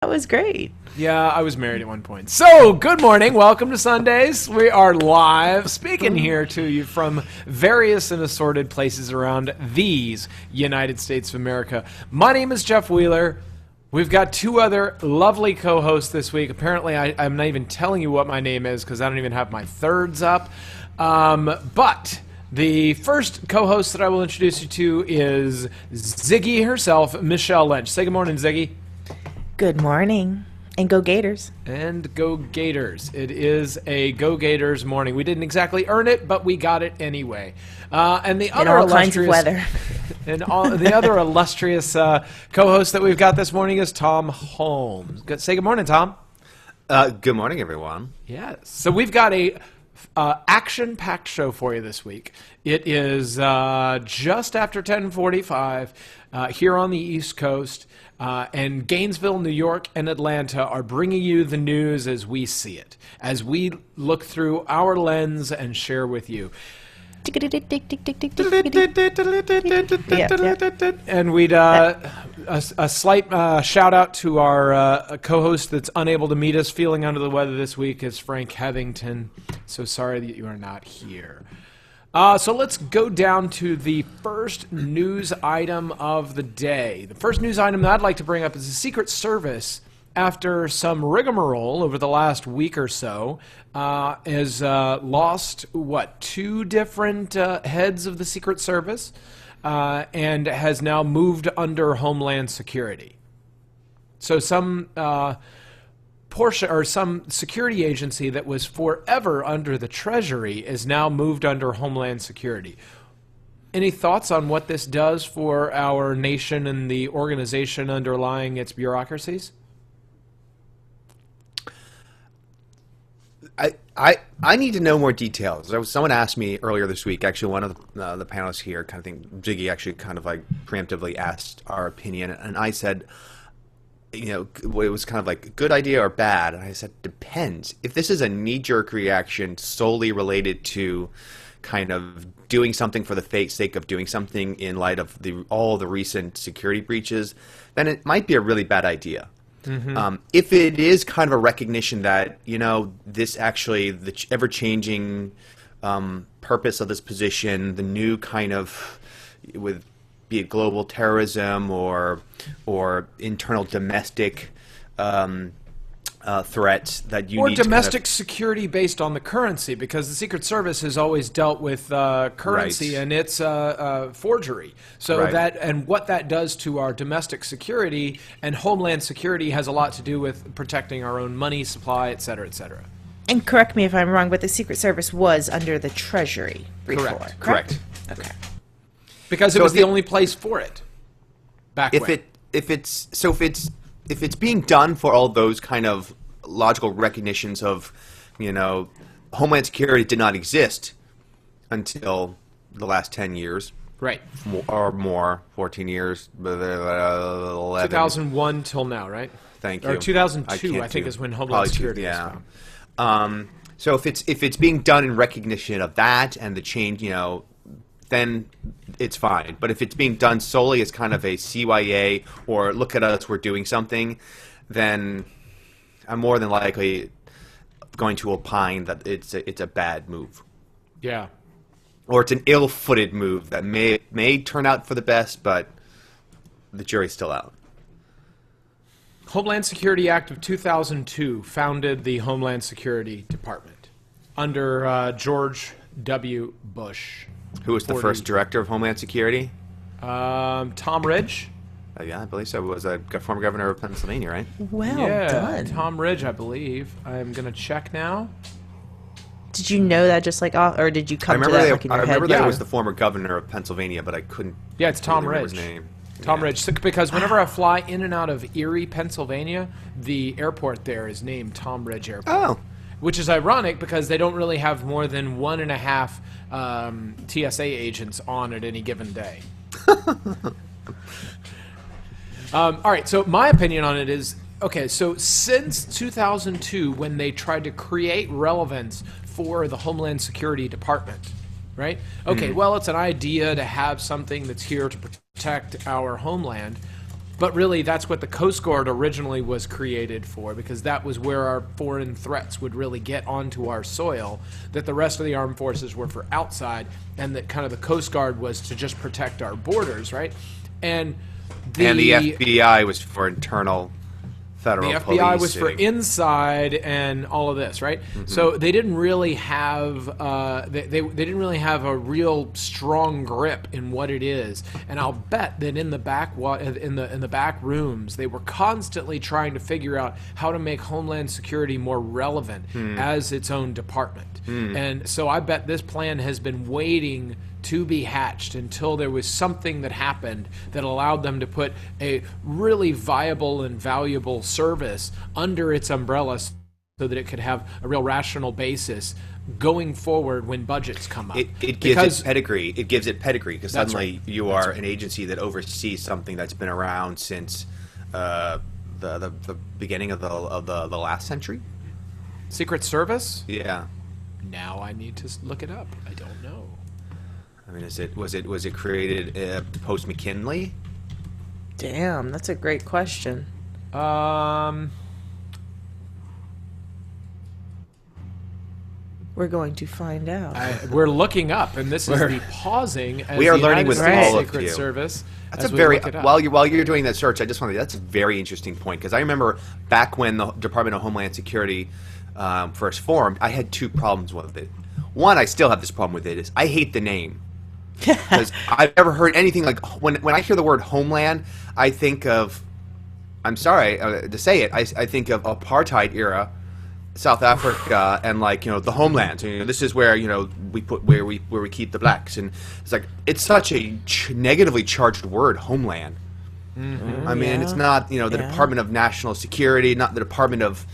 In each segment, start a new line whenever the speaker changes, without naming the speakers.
That was great.
Yeah, I was married at one point. So, good morning. Welcome to Sundays. We are live, speaking here to you from various and assorted places around these United States of America. My name is Jeff Wheeler. We've got two other lovely co-hosts this week. Apparently, I'm not even telling you what my name is because I don't even have my thirds up. But the first co-host that I will introduce you to is Ziggy herself, Michelle Lynch. Say good morning, Ziggy.
Good morning. And go Gators.
And go Gators. It is a Go Gators morning. We didn't exactly earn it, but we got it anyway. And the other
all kinds of weather.
And the other illustrious co-host that we've got this morning is Thom Holme. Say good morning, Thom.
Good morning, everyone.
Yes. So we've got a action-packed show for you this week. It is just after 10:45 here on the East Coast. And Gainesville, New York, and Atlanta are bringing you the news as we see it, as we look through our lens and share with you. And we'd a slight shout out to our co-host that's unable to meet us, feeling under the weather this week, is Frank Hethington. So sorry that you are not here. So let's go down to the first news item of the day. The first news item that I'd like to bring up is the Secret Service, after some rigmarole over the last week or so, has lost, two different heads of the Secret Service, and has now moved under Homeland Security. So some portion or some security agency that was forever under the Treasury is now moved under Homeland Security. Any thoughts on what this does for our nation and the organization underlying its bureaucracies?
I need to know more details. Someone asked me earlier this week, actually one of the panelists here, kind of think Jiggy actually kind of like preemptively asked our opinion, and I said, it was kind of like good idea or bad, and I said depends. If this is a knee-jerk reaction solely related to kind of doing something for the sake of doing something in light of all the recent security breaches, then it might be a really bad idea. Mm-hmm. If it is kind of a recognition that, this actually, the ever-changing purpose of this position, the new kind of, be it global terrorism or internal domestic threats that you
or
need
domestic security based on the currency, because the Secret Service has always dealt with currency and its forgery. So and what that does to our domestic security and Homeland Security has a lot to do with protecting our own money supply, et cetera, et cetera.
And correct me if I'm wrong, but the Secret Service was under the Treasury before.
Correct.
Okay.
Because it was the only place for it back when.
If it's being done for all those kind of logical recognitions of, Homeland Security did not exist until the last 10 years.
Right.
Or more, 14 years, 11.
2001 till now, right?
Thank you.
Or 2002, I think, is when Homeland Security was found.
So if it's being done in recognition of that and the change, then it's fine. But if it's being done solely as kind of a CYA or look at us, we're doing something, then I'm more than likely going to opine that it's a bad move.
Yeah.
Or it's an ill-footed move that may turn out for the best, but the jury's still out.
Homeland Security Act of 2002 founded the Homeland Security Department under George W. Bush.
Who was the first director of Homeland Security?
Tom Ridge.
Yeah, I believe so. Was a former governor of Pennsylvania, right?
Well done.
Tom Ridge, I believe. I'm going to check now.
Did you know that just or did you come to that in your head?
I remember that it was the former governor of Pennsylvania, but I couldn't.
Yeah, it's Tom
remember
Ridge.
His name.
Tom Ridge. Because whenever I fly in and out of Erie, Pennsylvania, the airport there is named Tom Ridge Airport. Oh. Which is ironic because they don't really have more than 1.5 TSA agents on at any given day. All right, so my opinion on it is, okay, so since 2002, when they tried to create relevance for the Homeland Security Department, right? Okay, well, it's an idea to have something that's here to protect our homeland. But really, that's what the Coast Guard originally was created for, because that was where our foreign threats would really get onto our soil, that the rest of the armed forces were for outside, and that kind of the Coast Guard was to just protect our borders, right? And the
FBI was for internal federal
The
policing.
FBI was for inside and all of this, right?
Mm-hmm.
So they didn't really have they didn't really have a real strong grip in what it is. And I'll bet that in the back in the back rooms, they were constantly trying to figure out how to make Homeland Security more relevant as its own department. And so I bet this plan has been waiting to be hatched until there was something that happened that allowed them to put a really viable and valuable service under its umbrella so that it could have a real rational basis going forward when budgets come up.
It gives it pedigree. It gives it pedigree because suddenly you are an agency that oversees something that's been around since the beginning of the last century.
Secret Service?
Yeah.
Now I need to look it up. I don't know.
I mean, was it created post McKinley?
Damn, that's a great question.
We're
going to find out.
We're looking up, and this is the pausing. As
we are
the
learning
United
with
States
all of
Secret
you.
Service.
That's
as
a
we
very
look it up.
while you're doing that search. I just want to. That's a very interesting point because I remember back when the Department of Homeland Security first formed, I had two problems with it. One, I still have this problem with it. Is I hate the name. Because I've never heard anything like when I hear the word homeland, I think of, I'm sorry to say it, I think of apartheid era South Africa and the homeland. So, this is where we put where we keep the blacks, and it's like it's such a negatively charged word, homeland. Mm-hmm. I mean, it's not the Department of National Security, not the Department of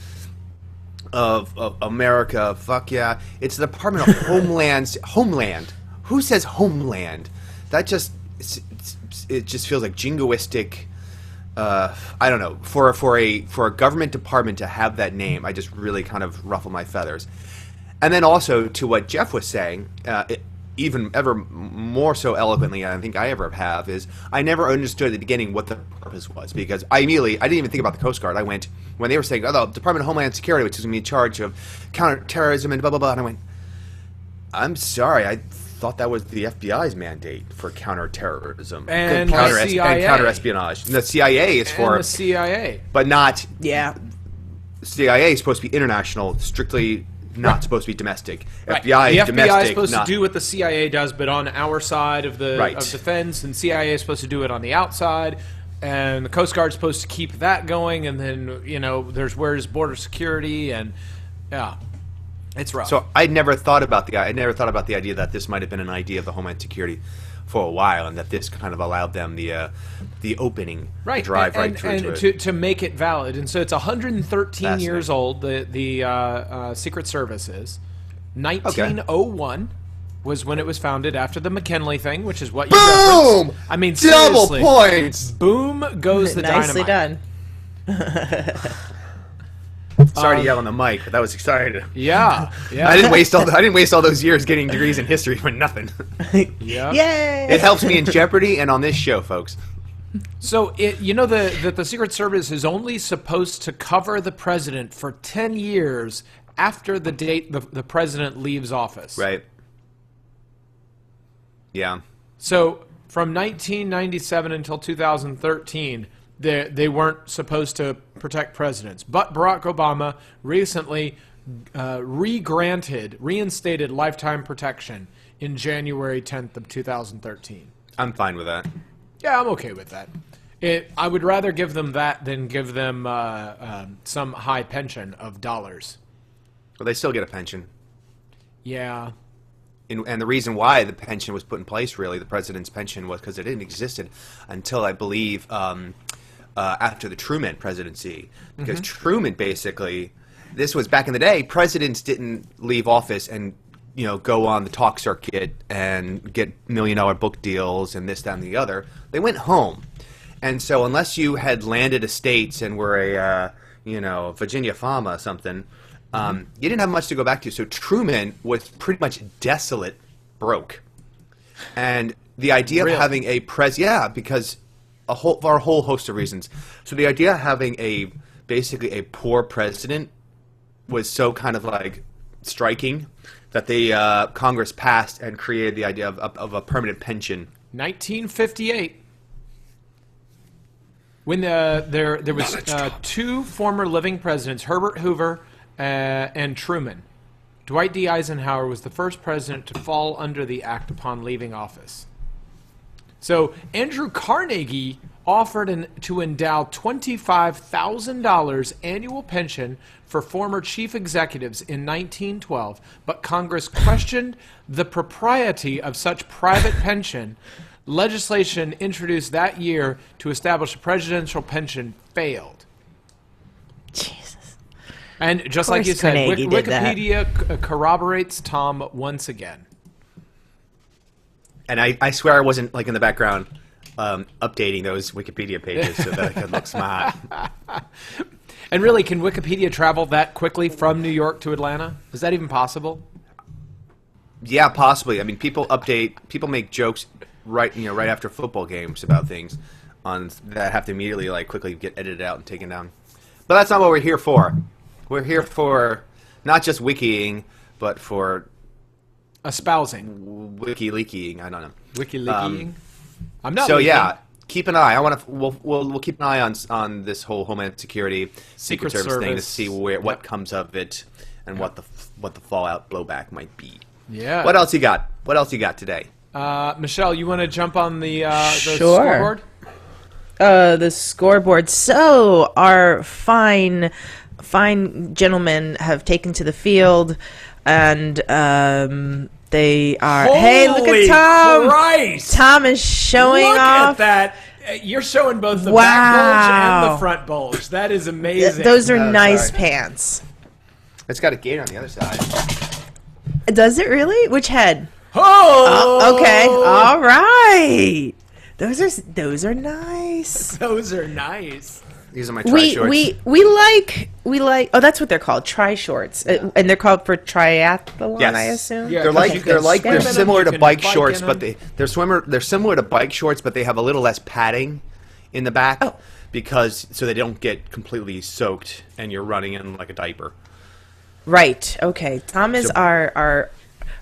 America. Fuck yeah, it's the Department of Homeland. Who says homeland? That just it just feels like jingoistic. I don't know. For a government department to have that name, I just really kind of ruffle my feathers. And then also to what Jeff was saying, even ever more so eloquently than I think I ever have, is I never understood at the beginning what the purpose was, because I didn't even think about the Coast Guard. I went when they were saying, the Department of Homeland Security, which is going to be in charge of counterterrorism and blah blah blah, and I went, I'm sorry, I thought that was the FBI's mandate for counterterrorism
and
counterespionage. And the CIA is for
the CIA,
but not.
Yeah.
CIA is supposed to be international, strictly not supposed to be domestic.
Right.
FBI
the
is
FBI
domestic.
is supposed to do what the CIA does, but on our side of the fence, and CIA is supposed to do it on the outside. And the Coast Guard is supposed to keep that going, and then where's border security, and it's rough.
So I never thought about the idea that this might have been an idea of the Homeland Security for a while, and that this kind of allowed them the opening drive through it.
To make it valid. And so it's 113 years old. The Secret Service is 1901 was when it was founded, after the McKinley thing, which is what you referenced.
Boom!
I mean,
double
seriously,
points.
Boom goes the
Nicely
dynamite.
done.
Sorry to yell on the mic, but that was exciting.
Yeah.
I didn't waste all those years getting degrees in history for nothing.
Yeah.
Yay!
It helps me in Jeopardy and on this show, folks.
So that the Secret Service is only supposed to cover the president for 10 years after the date the president leaves office.
Right. Yeah.
So from 1997 until 2013. They weren't supposed to protect presidents. But Barack Obama recently reinstated lifetime protection in January 10th of 2013.
I'm fine with that.
Yeah, I'm okay with that. I would rather give them that than give them some high pension of dollars.
Well, they still get a pension.
Yeah.
And the reason why the pension was put in place, really, the president's pension, was because it didn't exist until, I believe, after the Truman presidency. Because Truman, basically, this was back in the day, presidents didn't leave office and go on the talk circuit and get $1 million book deals and this, that, and the other. They went home. And so unless you had landed estates and were a Virginia farmer or something, you didn't have much to go back to. So Truman was pretty much desolate, broke. And the idea of having a because for a whole host of reasons. So the idea of having basically a poor president was so kind of like striking that the Congress passed and created the idea of a permanent pension.
1958. When there was two former living presidents, Herbert Hoover and Truman. Dwight D. Eisenhower was the first president to fall under the act upon leaving office. So Andrew Carnegie offered to endow $25,000 annual pension for former chief executives in 1912, but Congress questioned the propriety of such private pension. Legislation introduced that year to establish a presidential pension failed.
Jesus.
And just like you said,
Carnegie did
Wikipedia corroborates Thom once again.
And I swear I wasn't like in the background updating those Wikipedia pages so that I could look smart.
And really, can Wikipedia travel that quickly from New York to Atlanta? Is that even possible?
Yeah, possibly. I mean, people make jokes right after football games about things that have to immediately like quickly get edited out and taken down. But that's not what we're here for. We're here for not just wikiing, but for
espousing,
wiki-leaking. I don't know.
Wiki-leaking. I'm not.
So
leaking.
yeah, keep an eye. We'll keep an eye on this whole Homeland Security Secret Service thing to see what comes of it and what the fallout blowback might be.
Yeah.
What else you got? What else you got today?
Michelle, you want to jump on the
Sure.
scoreboard?
The scoreboard. So our fine gentlemen have taken to the field, and they are. Hey, look at Thom!
Christ!
Thom is showing off.
Look at that! You're showing both the
Wow.
back bulge and the front bulge. That is amazing.
Those are
Oh,
nice
sorry.
pants.
It's got a gate on the other side.
Does it really? Which head?
Oh!
Okay. All right. Those are nice.
Those are nice.
These are my tri-shorts.
We like. Oh, that's what they're called, tri-shorts, and they're called for triathlon.
Yes.
I assume.
Yeah.
They're similar
You
to
can
bike
bike
shorts,
in
but
them.
they're similar to bike shorts, but they have a little less padding in the back
Oh.
because so they don't get completely soaked and you're running in like a diaper.
Right. Okay. Thom is
So-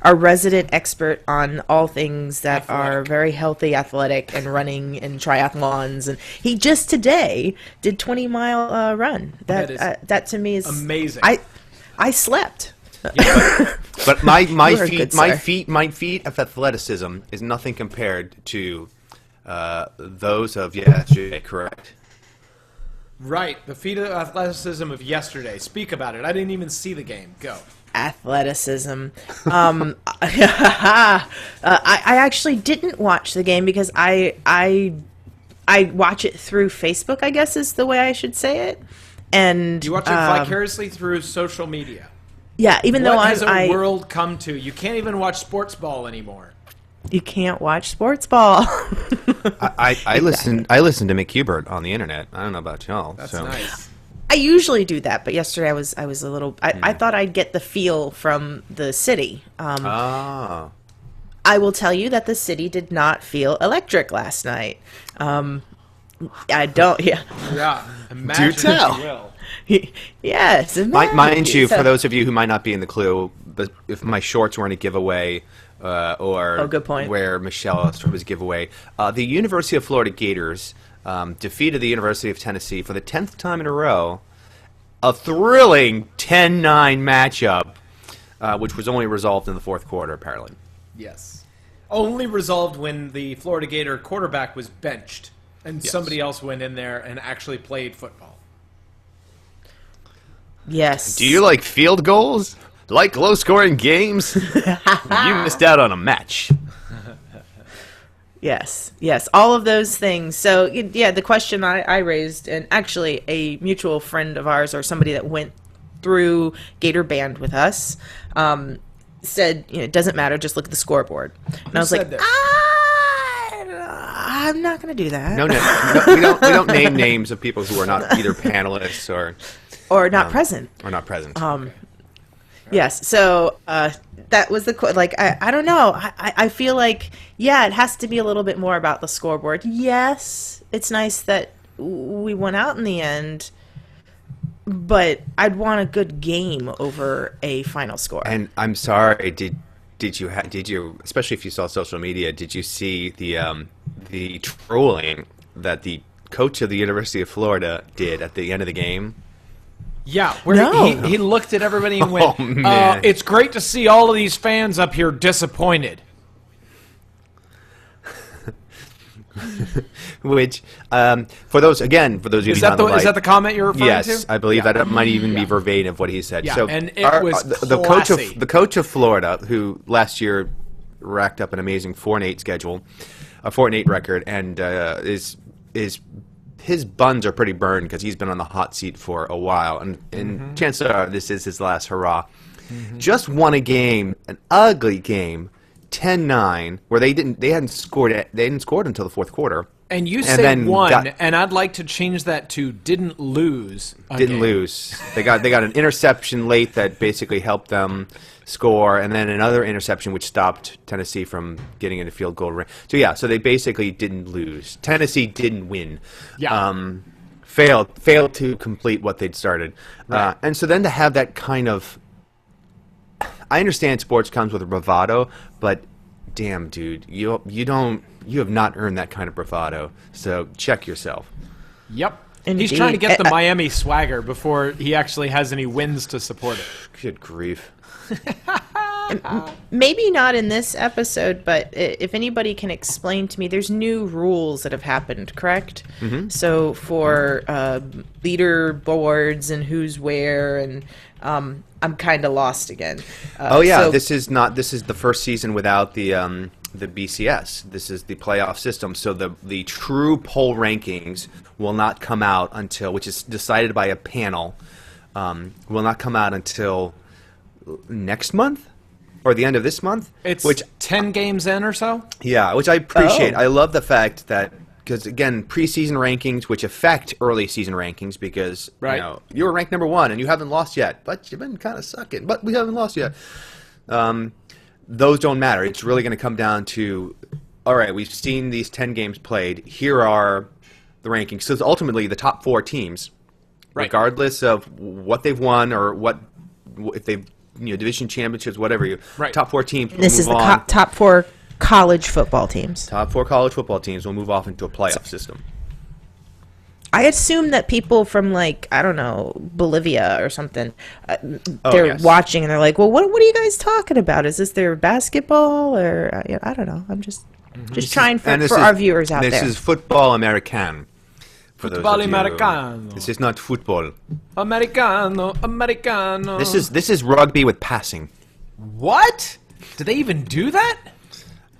our resident expert on all things that are
Athletic.
very healthy, athletic, and running and triathlons. And he just today did 20-mile run.
That is
That to me is
amazing.
I slept.
But my
You are good, sir.
feet of athleticism is nothing compared to those of yesterday. Correct.
Right. The feat of athleticism of yesterday. Speak about it. I didn't even see the game. Go.
Athleticism. I actually didn't watch the game because I watch it through Facebook, I guess is the way I should say it. And
You watch it vicariously through social media.
yeah, even though
What has
I
a world come to? You can't even watch sports ball anymore.
you can't watch sports ball.
I listen to Mick Hubert on the internet. I don't know about y'all.
That's
so.
nice.
I usually do that, but yesterday I was a little. I thought I'd get the feel from the city.
Ah.
I will tell you that the city did not feel electric last night. I don't. Yeah.
Yeah. Imagine if
tell.
you will.
Yes.
Mind you,
So-
for those of you who might not be in the clue, but if my shorts weren't a giveaway, or
good point.
where Michelle was a giveaway, the University of Florida Gators defeated the University of Tennessee for the 10th time in a row. A thrilling 10-9 matchup, which was only resolved in the fourth quarter, apparently.
Yes. Only resolved when the Florida Gator quarterback was benched and somebody else went in there and actually played football.
Yes.
Do you like field goals? Like low-scoring games? You missed out on a match.
Yes, all of those things. So, yeah, the question I raised, and actually a mutual friend of ours or somebody that went through Gator Band with us, said, it doesn't matter, just look at the scoreboard. And I was
said
like,
this?
I'm not going to do that.
No, we don't name names of people who are not either panelists or
Or not present.
not present.
Yes. So that was like, I don't know. I feel like, yeah, it has to be a little bit more about the scoreboard. Yes, it's nice that we won out in the end, but I'd want a good game over a final score.
And I'm sorry, did you, especially if you saw social media, did you see the trolling that the coach of the University of Florida did at the end of the game?
Yeah, where he looked at everybody and went,
Oh, man.
it's great to see all of these fans up here disappointed.
Which, for those of you
Is that the comment you're referring to?
Yes, I believe that it might even be verbatim of what he said.
Yeah,
so
and it was classy.
the coach of Florida, who last year racked up an amazing 4-8 schedule, a 4-8 record, and is his buns are pretty burned because he's been on the hot seat for a while, and chances are this is his last hurrah. Just won a game, an ugly game, 10-9, where they hadn't scored until the fourth quarter.
And you said won, and I'd like to change that to didn't lose.
Didn't lose. They got an interception late that basically helped them score, and then another interception which stopped Tennessee from getting into field goal range. So they basically didn't lose. Tennessee didn't win.
Yeah.
Failed to complete what they'd started.
Right.
And so then to have that kind of, I understand sports comes with bravado, but damn, dude, you have not earned that kind of bravado. So check yourself.
Yep.
Indeed.
He's trying to get the Miami swagger before he actually has any wins to support it.
Good grief.
Maybe not in this episode, but if anybody can explain to me, there's new rules that have happened, correct? So for leaderboards and who's where, and I'm kind of lost again.
This is the first season without the BCS. This is the playoff system. So the true poll rankings will not come out until, which is decided by a panel, will not come out until next month or the end of this month.
It's 10 games in or so?
Yeah, which I appreciate. I love the fact that, because again, preseason rankings, which affect early season rankings, because you were ranked number 1 and you haven't lost yet, but you've been kind of sucking, but we haven't lost yet. Those don't matter. It's really going to come down to, all right, we've seen these 10 games played. Here are the rankings. So it's ultimately the top 4 teams, regardless of what they've won or if they've division championships, whatever. Top 4 teams.
This is the top 4 college football teams.
Top 4 college football teams will move off into a playoff system.
I assume that people from, like, I don't know, Bolivia or something, they're watching and they're like, well, what are you guys talking about? Is this their basketball? Or, I don't know. I'm just trying for our viewers out there.
This is football American.
Football Americano.
This is not football.
Americano.
This is rugby with passing.
What? Do they even do that?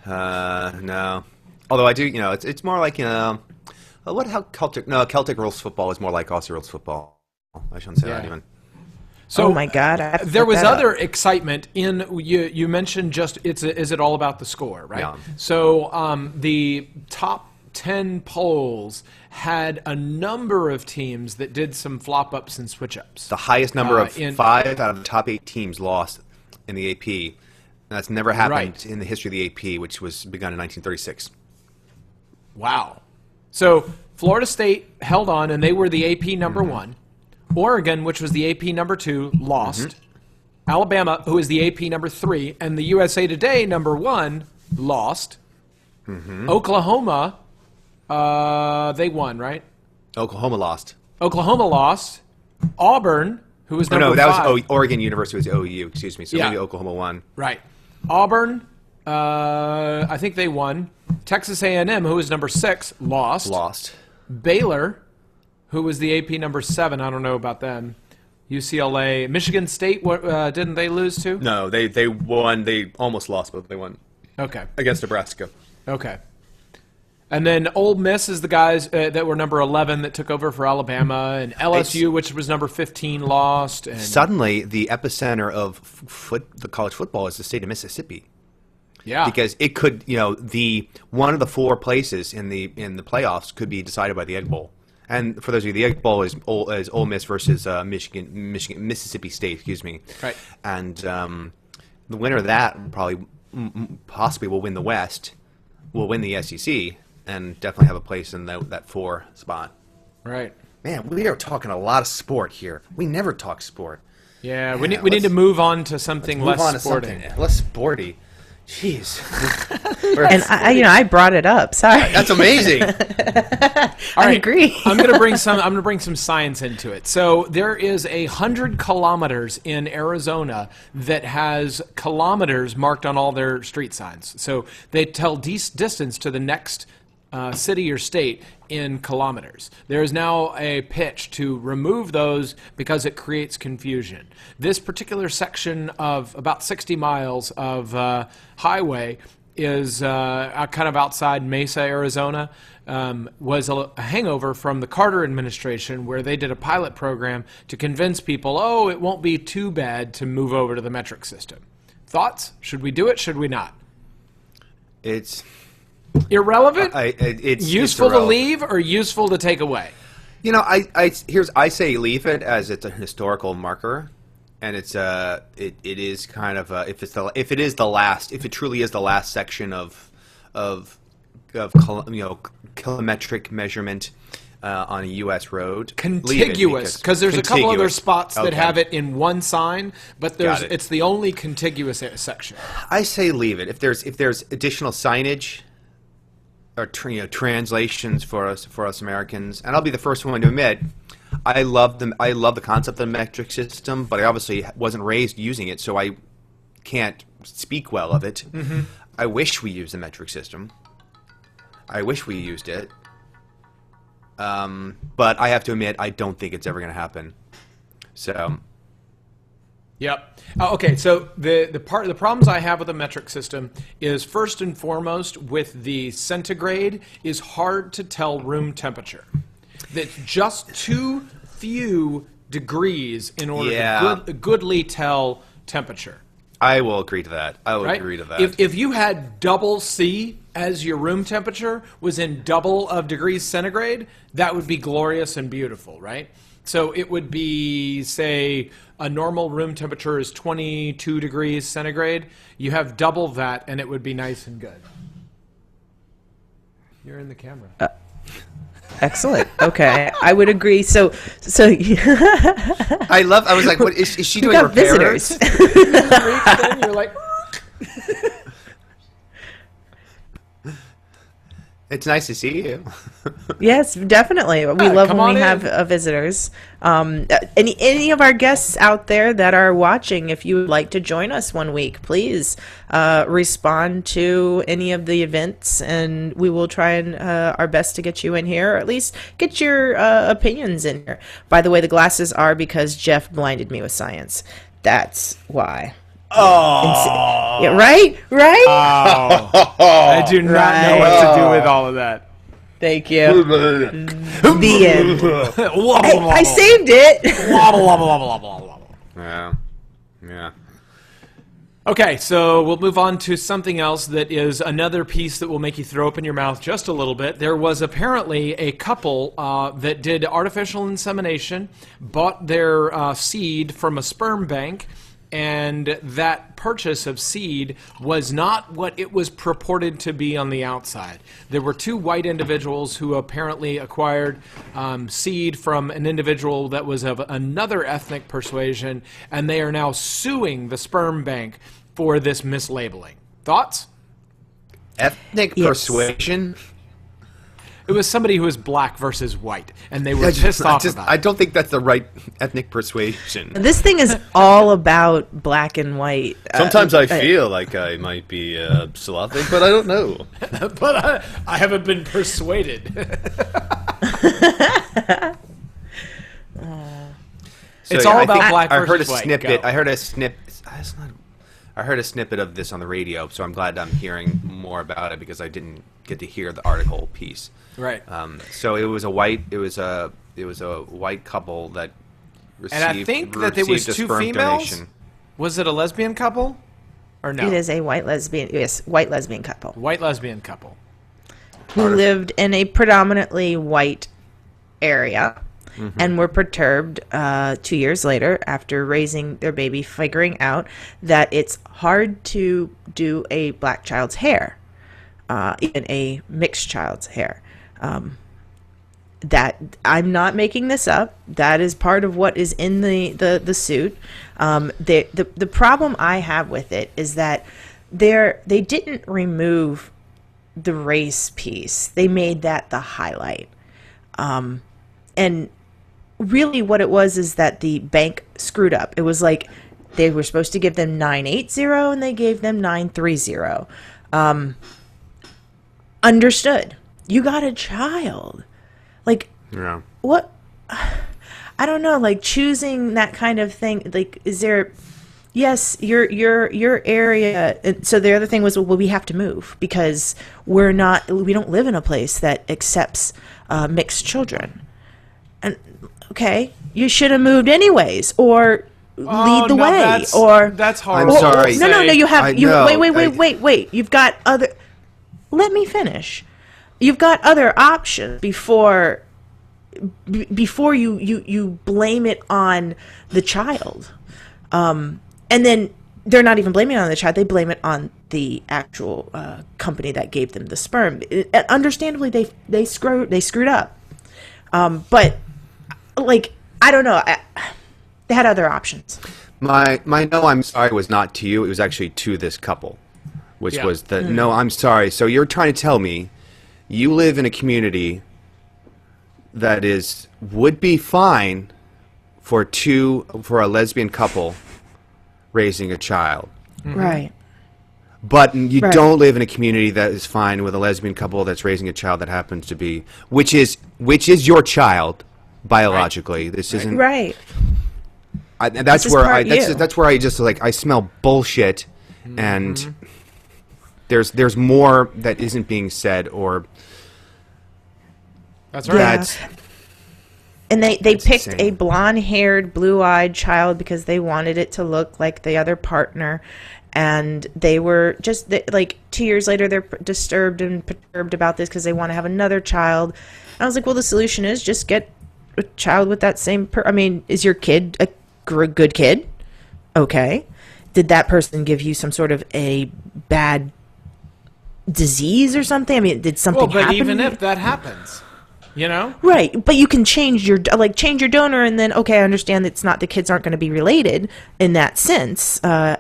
No. Although I do, it's more like, Celtic rules football is more like Aussie rules football. I shouldn't say that even.
So,
oh my God!
There was other excitement in you mentioned is it all about the score, right?
Yeah.
So the top 10 polls had a number of teams that did some flop ups and switch ups.
The highest number of 5 out of the top 8 teams lost in the AP. And that's never happened in the history of the AP, which was begun in 1936.
Wow. So Florida State held on, and they were the AP number 1. Oregon, which was the AP number 2, lost. Alabama, who is the AP number 3, and the USA Today number 1, lost. Oklahoma, they won, right?
Oklahoma lost.
Oklahoma lost. Auburn, who was number 5.
No, that was Oregon University was OU, excuse me. So maybe Oklahoma won.
Right. Auburn, I think they won. Texas A&M, who was number 6, lost. Baylor, who was the AP number 7, I don't know about them. UCLA, Michigan State, didn't they lose to?
No, they won. They almost lost, but they won.
Okay.
Against Nebraska.
Okay. And then Ole Miss is the guys that were number 11 that took over for Alabama, and LSU, which was number 15, lost. And
suddenly, the epicenter of the college football is the state of Mississippi.
Yeah.
Because it could, the one of the 4 places in the playoffs could be decided by the Egg Bowl. And for those of you, the Egg Bowl is Ole Miss versus Mississippi State, excuse me.
Right.
And the winner of that probably, possibly will win the West, will win the SEC, and definitely have a place in that 4 spot.
Right.
Man, we are talking a lot of sport here. We never talk sport.
Yeah, we need to move on to something less sporty.
Less sporty. Jeez.
And I brought it up. Sorry.
That's amazing.
I agree.
I'm going to bring some science into it. So there is 100 kilometers in Arizona that has kilometers marked on all their street signs. So they tell distance to the next city or state in kilometers. There is now a pitch to remove those because it creates confusion. This particular section of about 60 miles of highway is kind of outside Mesa, Arizona, was a hangover from the Carter administration, where they did a pilot program to convince people, it won't be too bad to move over to the metric system. Thoughts? Should we do it? Should we not?
It's
irrelevant?
It's
useful
irrelevant.
To leave or useful to take away?
I say leave it, as it's a historical marker, and it is kind of if it truly is the last section of kilometric measure on a U.S. road.
Contiguous, because there's a couple other spots that have it in one sign, but it's the only contiguous section.
I say leave it. If there's additional signage or translations for us Americans, and I'll be the first one to admit, I love the concept of the metric system, but I obviously wasn't raised using it, so I can't speak well of it. Mm-hmm. I wish we used the metric system. I wish we used it. But I have to admit, I don't think it's ever going to happen. So.
Yep. Okay. So the problems I have with the metric system is, first and foremost, with the centigrade, is hard to tell room temperature. That's just too few degrees in order to goodly tell temperature.
I will agree to that. I will agree to that.
If you had double C as your room temperature was in double of degrees centigrade, that would be glorious and beautiful, right? So it would be, say, a normal room temperature is 22 degrees centigrade. You have double that, and it would be nice and good. You're in the camera.
Excellent. Okay, I would agree. So
I was like, what is she doing?
Got visitors.
You're like.
It's nice to see you.
Yes, definitely. We love when we have visitors. Any of our guests out there that are watching, if you would like to join us one week, please respond to any of the events, and we will try and our best to get you in here, or at least get your opinions in here. By the way, the glasses are because Jeff blinded me with science. That's why.
Oh,
yeah, right.
Oh. I do not know what to do with all of that.
Thank you. The end. I saved it.
Yeah.
Okay, so we'll move on to something else that is another piece that will make you throw open your mouth just a little bit. There was apparently a couple that did artificial insemination, bought their seed from a sperm bank, and that purchase of seed was not what it was purported to be on the outside. There were 2 white individuals who apparently acquired seed from an individual that was of another ethnic persuasion, and they are now suing the sperm bank for this mislabeling. Thoughts?
Ethnic persuasion?
It was somebody who was black versus white, and they were pissed off about it.
I don't think that's the right ethnic persuasion.
This thing is all about black and white.
Sometimes I feel like I might be Slavic, but I don't know.
But I haven't been persuaded. It's all about black versus white.
I heard a snippet of this on the radio, so I'm glad I'm hearing more about it, because I didn't get to hear the article piece.
Right.
So it was a white couple that received.
And I think that it was 2 females. Donation. Was it a lesbian couple, or no?
It is a white lesbian. Yes, white lesbian couple.
White lesbian couple
who lived in a predominantly white area and were perturbed 2 years later after raising their baby, figuring out that it's hard to do a black child's hair, even a mixed child's hair. That I'm not making this up. That is part of what is in the suit. The problem I have with it is that they didn't remove the race piece. They made that the highlight. And really what it was is that the bank screwed up. It was like they were supposed to give them 980 and they gave them 930. Understood. You got a child. Like,
Yeah.
what? I don't know. Like, choosing that kind of thing. Like, is there? Yes, your area. So the other thing was, well, we have to move because we don't live in a place that accepts mixed children. And okay, you should have moved anyways, or lead the way, or
that's hard.
I'm sorry.
No. You have.
No,
Wait. You've got other. Let me finish. You've got other options before you blame it on the child, and then they're not even blaming it on the child; they blame it on the actual company that gave them the sperm. Understandably, they screwed up, but like I don't know, they had other options.
My no, I'm sorry was not to you. It was actually to this couple, which was the no, I'm sorry. So you're trying to tell me you live in a community that would be fine for a lesbian couple raising a child.
Right.
But you don't live in a community that is fine with a lesbian couple that's raising a child that happens to be which is your child biologically. Right. This isn't
right.
That's where I just like I smell bullshit and there's more that isn't being said or
that's right.
Yeah. And they picked a blonde-haired, blue-eyed child because they wanted it to look like the other partner. And they were just, like, 2 years later, they're disturbed and perturbed about this because they want to have another child. And I was like, well, the solution is just get a child with that same is your kid a good kid? Okay. Did that person give you some sort of a bad disease or something? I mean, did something happen?
But even if that happens... You know?
Right, but you can change your donor, and then I understand that the kids aren't going to be related in that sense. They're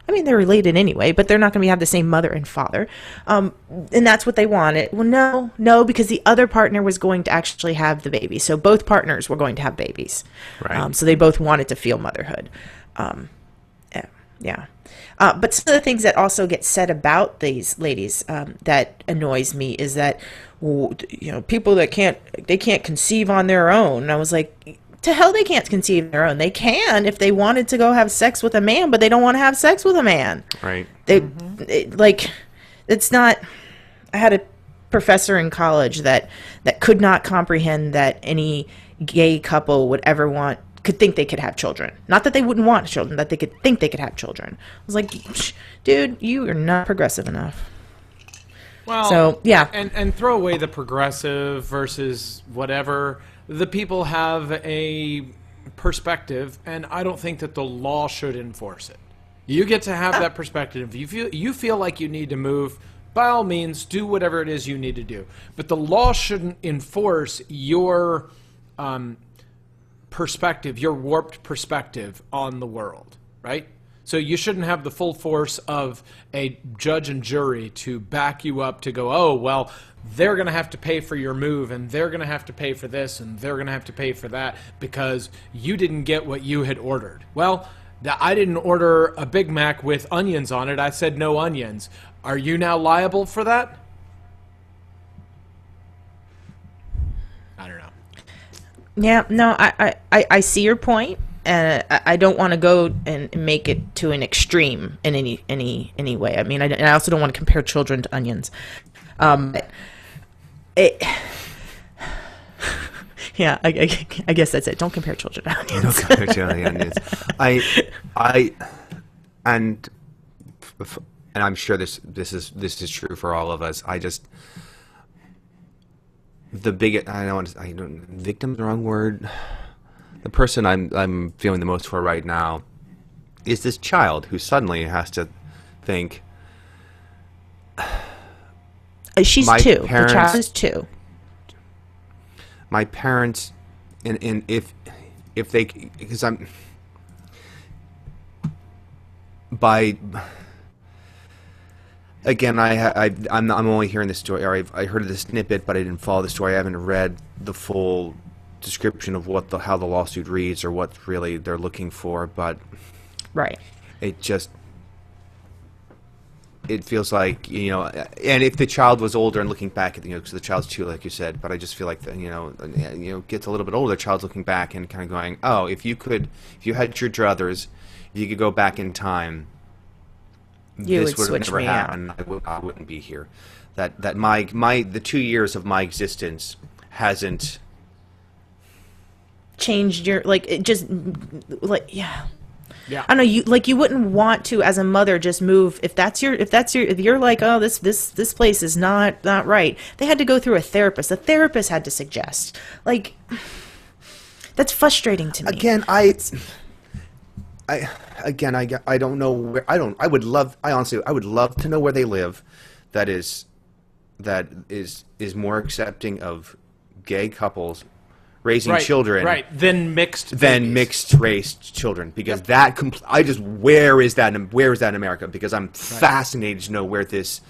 related anyway, but they're not going to have the same mother and father, and that's what they wanted. Well, no, because the other partner was going to actually have the baby, so both partners were going to have babies.
Right.
So they both wanted to feel motherhood. Yeah. But some of the things that also get said about these ladies that annoys me is that, people that can't conceive on their own. And I was like, to hell they can't conceive on their own. They can if they wanted to go have sex with a man, but they don't want to have sex with a man.
Right.
It's not. I had a professor in college that could not comprehend that any gay couple could think they could have children. Not that they wouldn't want children, that they could think they could have children. I was like, dude, you are not progressive enough.
Well,
so, yeah.
And throw away the progressive versus whatever. The people have a perspective, and I don't think that the law should enforce it. You get to have that perspective. If you feel like you need to move, by all means, do whatever it is you need to do. But the law shouldn't enforce your perspective, your warped perspective on the world, right? So you shouldn't have the full force of a judge and jury to back you up to go, oh, well, they're going to have to pay for your move, and they're going to have to pay for this, and they're going to have to pay for that because you didn't get what you had ordered. Well, I didn't order a Big Mac with onions on it. I said no onions. Are you now liable for that? I don't know.
Yeah, no, I see your point, and I don't want to go and make it to an extreme in any way. I mean, I also don't want to compare children to onions. Yeah, I guess that's it. Don't compare children to onions.
Don't compare children to onions. And I'm sure this is true for all of us. the biggest, I don't, victim's the wrong word. The person I'm feeling the most for right now is this child who suddenly has to think.
She's two. The child is two.
My parents, and if they, because I'm by. Again, I'm only hearing this story, or I heard the snippet, but I didn't follow the story. I haven't read the full description of how the lawsuit reads or what really they're looking for. But
right,
it feels like, and if the child was older and looking back at, because the child's two, like you said, but I just feel like that, gets a little bit older. The child's looking back and kind of going, oh, if you had your druthers, if you could go back in time. This would have never happened. I wouldn't be here. That the 2 years of my existence hasn't changed your
yeah. I don't know, you wouldn't want to, as a mother, just move if you're like, oh, this place is not right. They had to go through a therapist. The therapist had to suggest. Like, that's frustrating to me.
Again, I don't know where. I would love to know where they live. That is more accepting of gay couples raising children,
than mixed
race children. Because where is that in America? Because I'm fascinated to know where this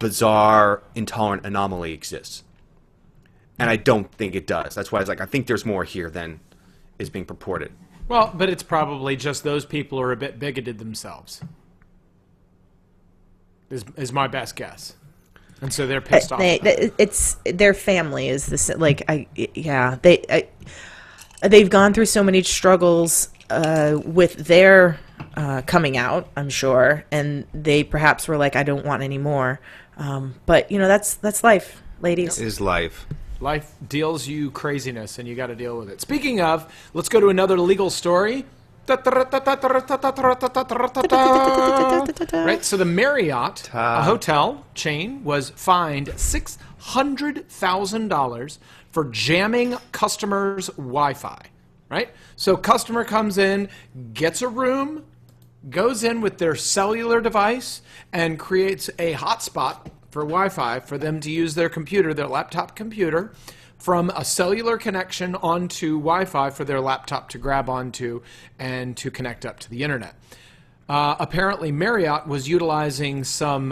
bizarre, intolerant anomaly exists, and I don't think it does. That's why I think there's more here than is being purported.
Well, but it's probably just those people who are a bit bigoted themselves. Is my best guess, and so they're pissed off.
It's their family is this they've gone through so many struggles with their coming out, I'm sure, and they perhaps were like, I don't want any more. But that's life, ladies.
It is life.
Life deals you craziness, and you got to deal with it. Speaking of, let's go to another legal story. Right, so the Marriott, a hotel chain, was fined $600,000 for jamming customers' Wi-Fi. Right, so customer comes in, gets a room, goes in with their cellular device, and creates a hotspot for Wi-Fi for them to use their computer, their laptop computer, from a cellular connection onto Wi-Fi for their laptop to grab onto and to connect up to the internet. Apparently, Marriott was utilizing some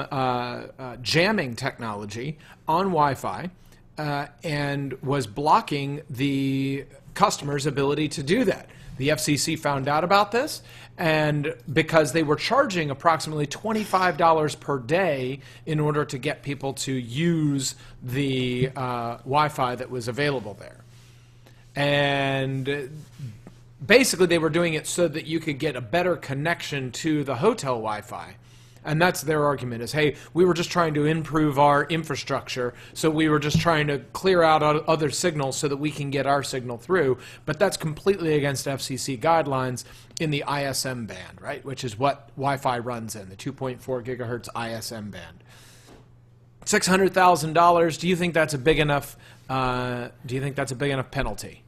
jamming technology on Wi-Fi and was blocking the customer's ability to do that. The FCC found out about this, and because they were charging approximately $25 per day in order to get people to use the Wi-Fi that was available there. And basically they were doing it so that you could get a better connection to the hotel Wi-Fi. And that's their argument is, hey, we were just trying to improve our infrastructure, so we were just trying to clear out other signals so that we can get our signal through. But that's completely against FCC guidelines in the ISM band, right, which is what Wi-Fi runs in, the 2.4 gigahertz ISM band. $600,000. Do you think that's a big enough? Penalty?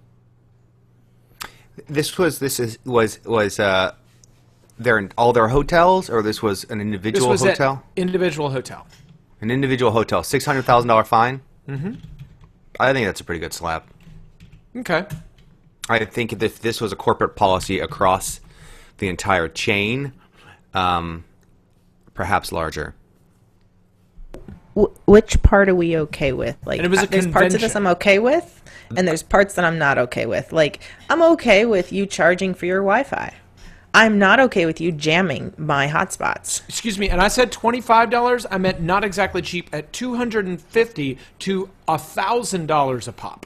This was they're in all their hotels, or this was an individual hotel?
Individual hotel.
An individual hotel. $600,000 fine? Mm-hmm. I think that's a pretty good slap.
Okay.
I think if this was a corporate policy across the entire chain, perhaps larger.
Which part are we okay with? Like,
and it was a
there's parts of this I'm okay with, and there's parts that I'm not okay with. Like, I'm okay with you charging for your Wi-Fi. I'm not okay with you jamming my hotspots.
Excuse me, and I said $25. I meant not exactly cheap, at $250 to $1,000 a pop.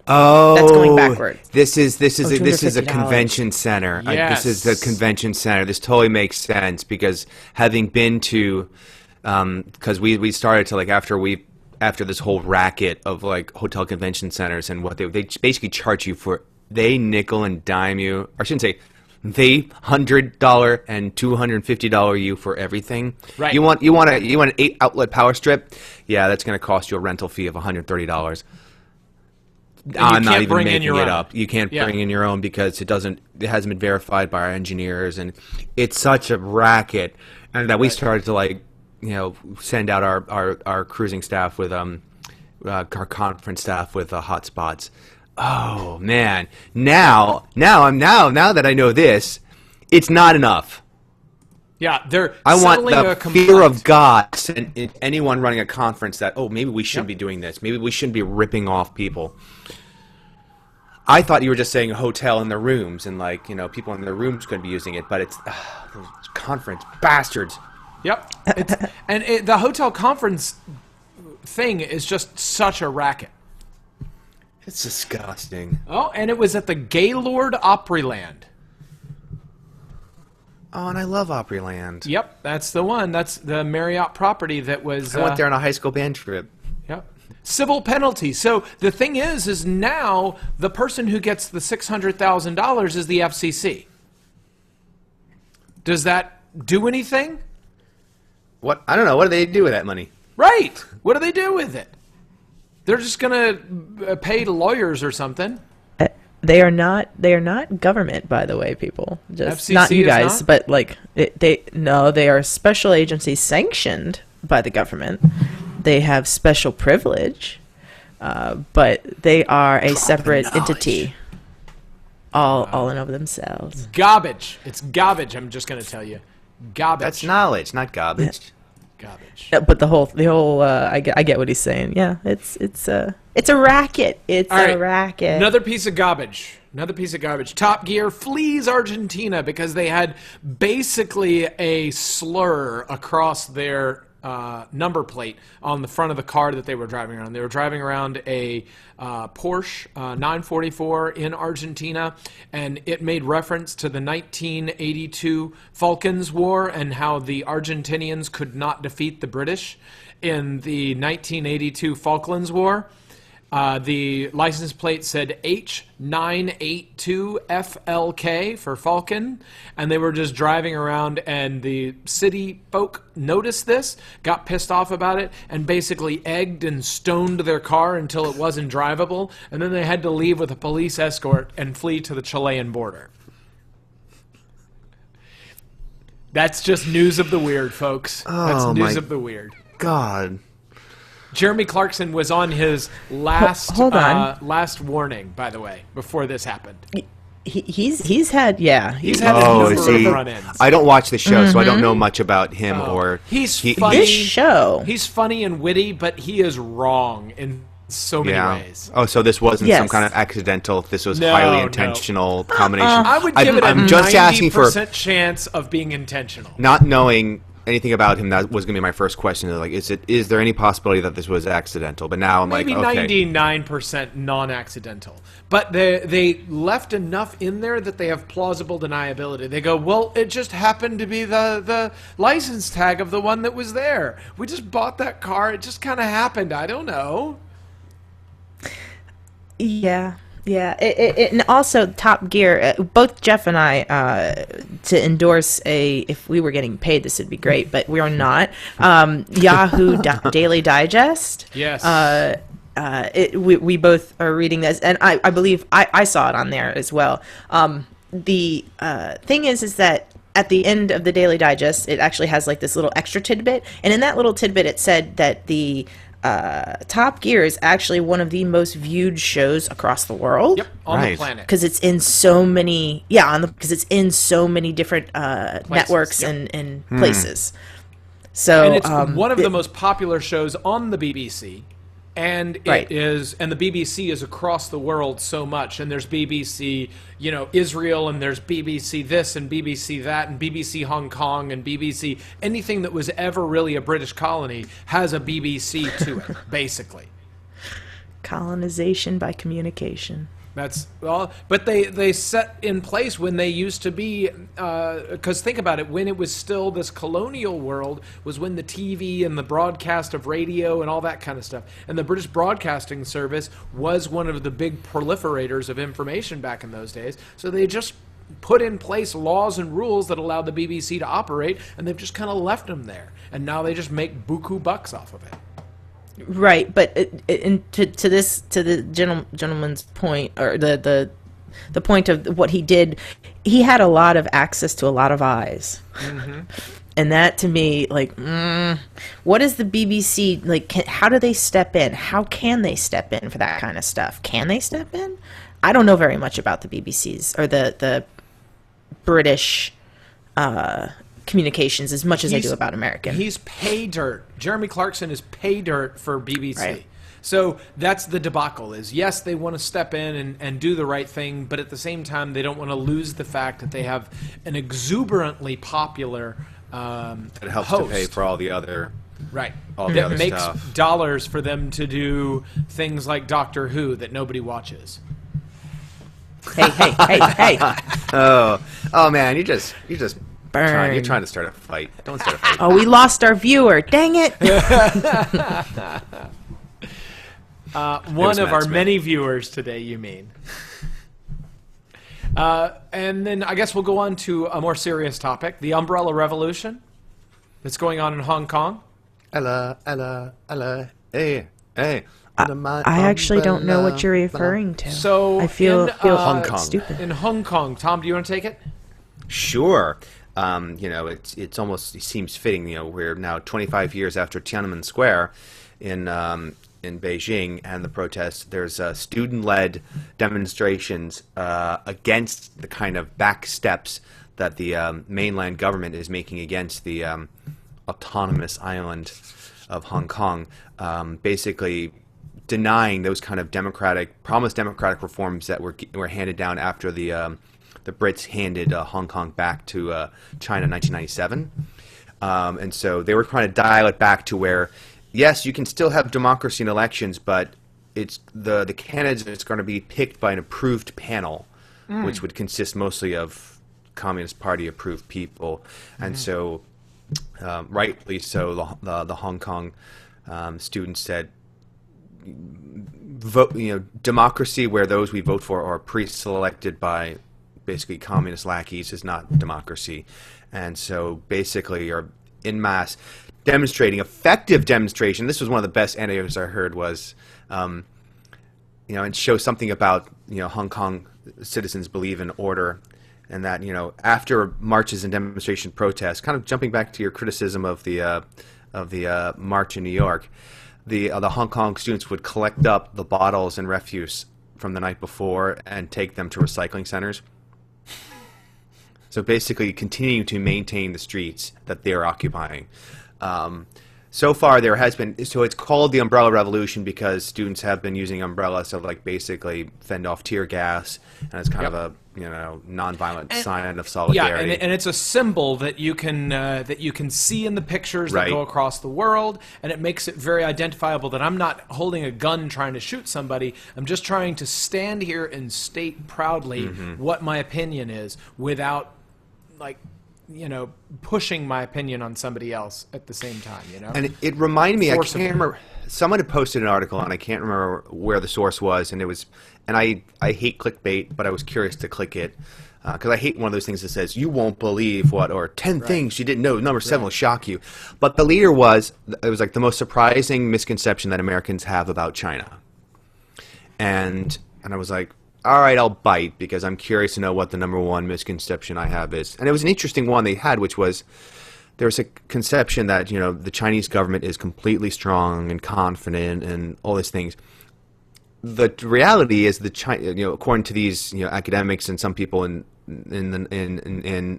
Oh,
that's going backwards.
This is a convention center.
Yes.
This is the convention center. This totally makes sense because having been to, because we started to, like, after this whole racket of like hotel convention centers and what they basically charge you for. They nickel and dime you. Or I shouldn't say the $100 and $250 you for everything.
Right.
You want an 8-outlet power strip? Yeah, that's going to cost you a rental fee of $130. I'm not even making it up. You can't bring in your own because it hasn't been verified by our engineers, and it's such a racket. And that we started to send out our cruising staff with our conference staff with hotspots. Oh man! Now that I know this, it's not enough.
Yeah,
I want the fear of God and anyone running a conference that maybe we shouldn't be doing this. Maybe we shouldn't be ripping off people. I thought you were just saying a hotel in the rooms and people in their rooms could be using it, but it's those conference bastards.
Yep, the hotel conference thing is just such a racket.
It's disgusting.
Oh, and it was at the Gaylord Opryland.
Oh, and I love Opryland.
Yep, that's the one. That's the Marriott property that was...
I went there on a high school band trip.
Yep. Civil penalty. So the thing is now the person who gets the $600,000 is the FCC. Does that do anything?
What? I don't know. What do they do with that money?
Right. What do they do with it? They're just going to pay lawyers or something.
They are not government, by the way, people. Just
FCC
not you guys,
not?
but they are special agencies sanctioned by the government. They have special privilege, but they are a separate entity, all in of themselves.
Garbage. It's garbage. I'm just going to tell you, garbage.
That's knowledge, not garbage.
Garbage.
But the whole I get what he's saying. Yeah, it's a racket. It's a racket.
Another piece of garbage. Top Gear flees Argentina because they had basically a slur across their number plate on the front of the car that they were driving around. They were driving around a Porsche 944 in Argentina, and it made reference to the 1982 Falklands War and how the Argentinians could not defeat the British in the 1982 Falklands War. The license plate said H982FLK for Falcon, and they were just driving around, and the city folk noticed this, got pissed off about it, and basically egged and stoned their car until it wasn't drivable, and then they had to leave with a police escort and flee to the Chilean border. That's just news of the weird, folks. That's news of the weird.
God.
Jeremy Clarkson was on his last
Hold on.
last warning, by the way, before this happened.
He's had a
number of run-ins.
I don't watch the show, so I don't know much about him or
he's funny.
This show.
He's funny and witty, but he is wrong in so many ways.
Oh, so this wasn't some kind of accidental. This was highly intentional combination.
I would give it a 90% chance of being intentional.
Not knowing anything about him, that was going to be my first question. Is there any possibility that this was accidental? But now I'm
maybe
like, okay.
99% non-accidental. But they left enough in there that they have plausible deniability. They go, well, it just happened to be the license tag of the one that was there. We just bought that car. It just kind of happened. I don't know.
Yeah. And also Top Gear, both Jeff and I, to endorse if we were getting paid, this would be great, but we are not. Yahoo Daily Digest.
Yes.
We both are reading this, and I believe I saw it on there as well. The thing is that at the end of the Daily Digest, it actually has like this little extra tidbit, and in that little tidbit, it said that the Top Gear is actually one of the most viewed shows across the world.
Yep, on the planet.
Because it's in so many, because it's in so many different networks and places. So,
and it's one of the most popular shows on the BBC. And it is, and the BBC is across the world so much. And there's BBC, Israel, and there's BBC this and BBC that, and BBC Hong Kong, and BBC anything that was ever really a British colony has a BBC to it, basically.
Colonization by communication.
That's but they set in place when they used to be, because think about it, when it was still this colonial world was when the TV and the broadcast of radio and all that kind of stuff, and the British Broadcasting Service was one of the big proliferators of information back in those days. So they just put in place laws and rules that allow the BBC to operate, and they've just kind of left them there. And now they just make buku bucks off of it.
Right, but to the gentleman's point, or the point of what he did, he had a lot of access to a lot of eyes. Mm-hmm. And that, to me, like, what is the BBC, like, how do they step in? How can they step in for that kind of stuff? Can they step in? I don't know very much about the BBC's, or the British communications as much as I do about American.
He's pay dirt. Jeremy Clarkson is pay dirt for BBC.
Right.
So that's the debacle is, yes, they want to step in and do the right thing, but at the same time, they don't want to lose the fact that they have an exuberantly popular
it helps
host.
to pay for all the other
Right.
all the
that
other
makes
stuff.
dollars for them to do things like Doctor Who that nobody watches.
Hey.
Oh man, you're
Burn.
you're trying to start a fight. Don't start a fight.
Oh, we lost our viewer. Dang it.
One of
Matt
our
Smith.
many viewers today, you mean. And then I guess we'll go on to a more serious topic, the Umbrella Revolution that's going on in Hong Kong.
Ella, hey.
I actually don't know what you're referring to.
So
I feel
Hong Kong.
stupid.
In Hong Kong, Tom, do you want to take it?
Sure. It's almost, it seems fitting. We're now 25 years after Tiananmen Square in Beijing and the protests. There's student-led demonstrations against the kind of back steps that the mainland government is making against the autonomous island of Hong Kong, basically denying those kind of promised democratic reforms that were handed down after the Brits handed Hong Kong back to China in 1997. And so they were trying to dial it back to where, yes, you can still have democracy in elections, but it's the candidates is going to be picked by an approved panel, which would consist mostly of Communist Party approved people. And so, rightly so, the Hong Kong students said, vote, democracy where those we vote for are pre-selected by basically communist lackeys is not democracy. And so basically are en masse demonstrating, effective demonstration. This was one of the best anecdotes I heard was, and show something about, Hong Kong citizens believe in order, and that, after marches and demonstration protests, kind of jumping back to your criticism of the march in New York, the Hong Kong students would collect up the bottles and refuse from the night before and take them to recycling centers. So basically continuing to maintain the streets that they are occupying. So far there has been, so it's called the Umbrella Revolution because students have been using umbrellas to basically fend off tear gas, and it's kind of a nonviolent sign of solidarity.
Yeah, and it's a symbol that you can see in the pictures that go across the world, and it makes it very identifiable that I'm not holding a gun trying to shoot somebody. I'm just trying to stand here and state proudly what my opinion is without pushing my opinion on somebody else at the same time,
And it reminded me,
Forcibly.
I can't remember, someone had posted an article, and I can't remember where the source was, and it was, and I hate clickbait, but I was curious to click it, because I hate one of those things that says, you won't believe what, or 10 things you didn't know, number 7 will shock you. But the leader it was the most surprising misconception that Americans have about China. And I was like, all right, I'll bite because I'm curious to know what the number one misconception I have is. And it was an interesting one they had, which was there's a conception that, the Chinese government is completely strong and confident and all these things. The reality is according to these, academics and some people in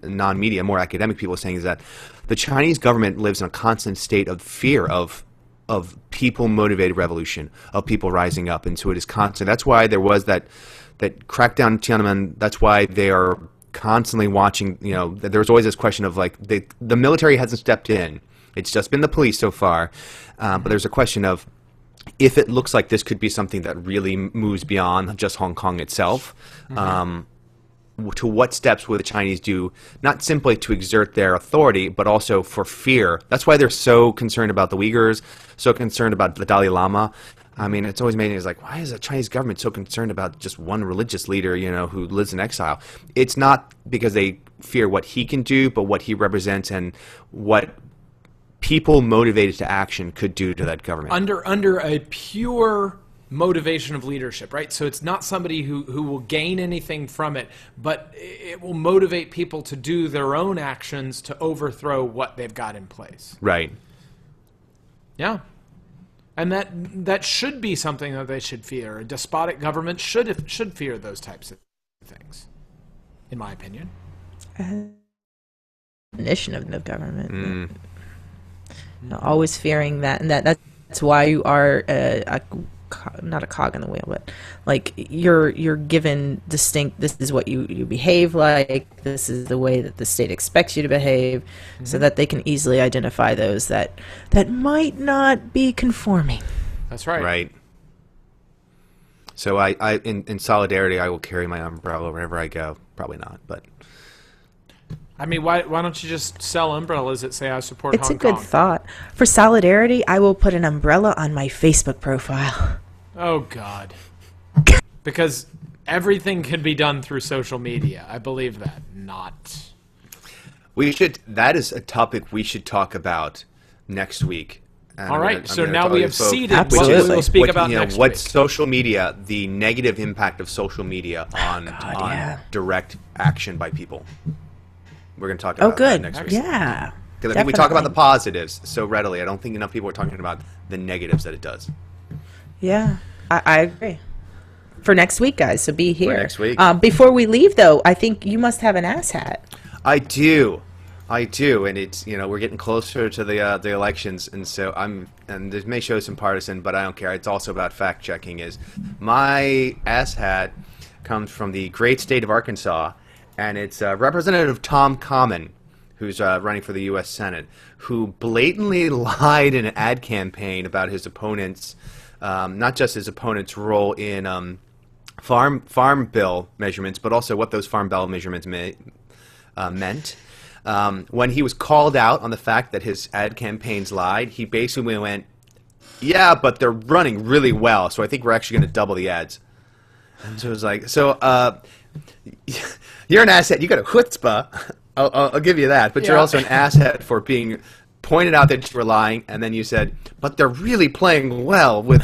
non-media, more academic people saying is that the Chinese government lives in a constant state of fear of people-motivated revolution, of people rising up. And so it is constant. That's why there was that crackdown in Tiananmen. That's why they are constantly watching, there's always this question of the military hasn't stepped in. It's just been the police so far. But there's a question of if it looks like this could be something that really moves beyond just Hong Kong itself, to what steps will the Chinese do, not simply to exert their authority, but also for fear. That's why they're so concerned about the Uyghurs, so concerned about the Dalai Lama. I mean, it's always made me like, why is the Chinese government so concerned about just one religious leader, who lives in exile? It's not because they fear what he can do, but what he represents and what people motivated to action could do to that government.
Under a pure motivation of leadership, right? So it's not somebody who will gain anything from it, but it will motivate people to do their own actions to overthrow what they've got in place.
Right.
Yeah. And that should be something that they should fear. A despotic government should fear those types of things, in my opinion.
Definition of the government. Always fearing that, and that's why you are not a cog in the wheel, but like you're given distinct. This is what you behave like. This is the way that the state expects you to behave, so that they can easily identify those that might not be conforming.
That's right.
Right. So I in solidarity, I will carry my umbrella wherever I go. Probably not, but.
I mean, why don't you just sell umbrellas that say I support Hong Kong?
It's a good thought. For solidarity, I will put an umbrella on my Facebook profile.
Oh, God. Because everything can be done through social media. I believe that. Not.
That is a topic we should talk about next week. And
all right. So now we have seeded
Absolutely.
what we will speak about next week.
What social media, the negative impact of social media on direct action by people. We're going to talk about that next week.
Yeah.
Because I think we talk about the positives so readily. I don't think enough people are talking about the negatives that it does.
Yeah, I agree. For next week, guys, so be here.
For next week.
Before we leave, though, I think you must have an ass hat.
I do, and it's we're getting closer to the elections, and so and this may show some partisan, but I don't care. It's also about fact checking. Is my ass hat comes from the great state of Arkansas. And it's Representative Thom, who's running for the U.S. Senate, who blatantly lied in an ad campaign about his opponent's, not just his opponent's role in farm bill measurements, but also what those farm bill measurements meant. When he was called out on the fact that his ad campaigns lied, he basically went, "Yeah, but they're running really well, so I think we're actually going to double the ads." And so it was like, you're an asset. You got a chutzpah. I'll give you that. But you're also an asset for being pointed out that you were lying, and then you said, "But they're really playing well with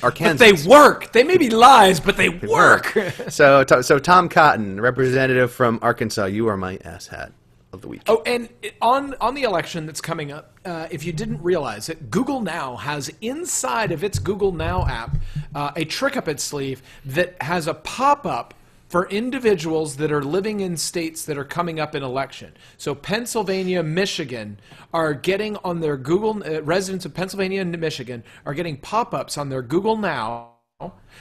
Arkansas."
But they work. They may be lies, but they work.
So Thom Cotton, representative from Arkansas, you are my asshat of the week.
Oh, and on the election that's coming up, if you didn't realize it, Google Now has inside of its Google Now app a trick up its sleeve that has a pop-up for individuals that are living in states that are coming up in election. So Pennsylvania, Michigan are getting on their Google, residents of Pennsylvania and Michigan are getting pop-ups on their Google Now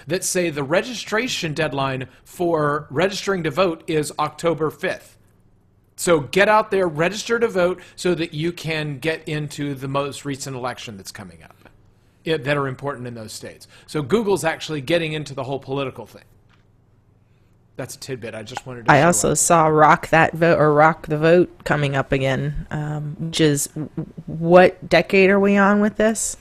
that say the registration deadline for registering to vote is October 5th. So get out there, register to vote so that you can get into the most recent election that's coming up that are important in those states. So Google's actually getting into the whole political thing. That's a tidbit. I just wanted to.
I also saw Rock That Vote or Rock the Vote coming up again, which is what decade are we on with this?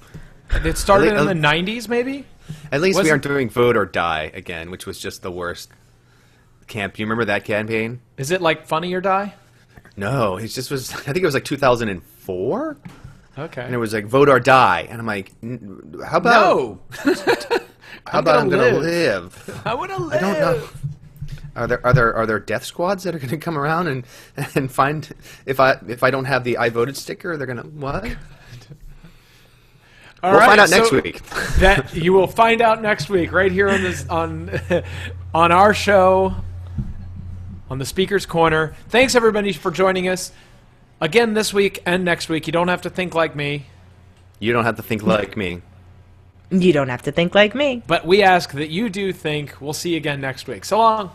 It started in the 90s, maybe?
At least we aren't doing Vote or Die again, which was just the worst. Camp, you remember that campaign?
Is it like Funny or Die?
No, it just was. I think it was like 2004.
Okay.
And it was like Vote or Die, and I'm like, how about?
No.
How about I'm gonna live?
I want to live.
I don't know. Are there death squads that are going to come around and find if I don't have the I voted sticker? They're going to what? We'll find out next week.
That you will find out next week, right here on this on our show, on the Speaker's Corner. Thanks everybody for joining us again this week and next week. You don't have to think like me.
You don't have to think like me.
You don't have to think like me.
But we ask that you do think. We'll see you again next week. So long.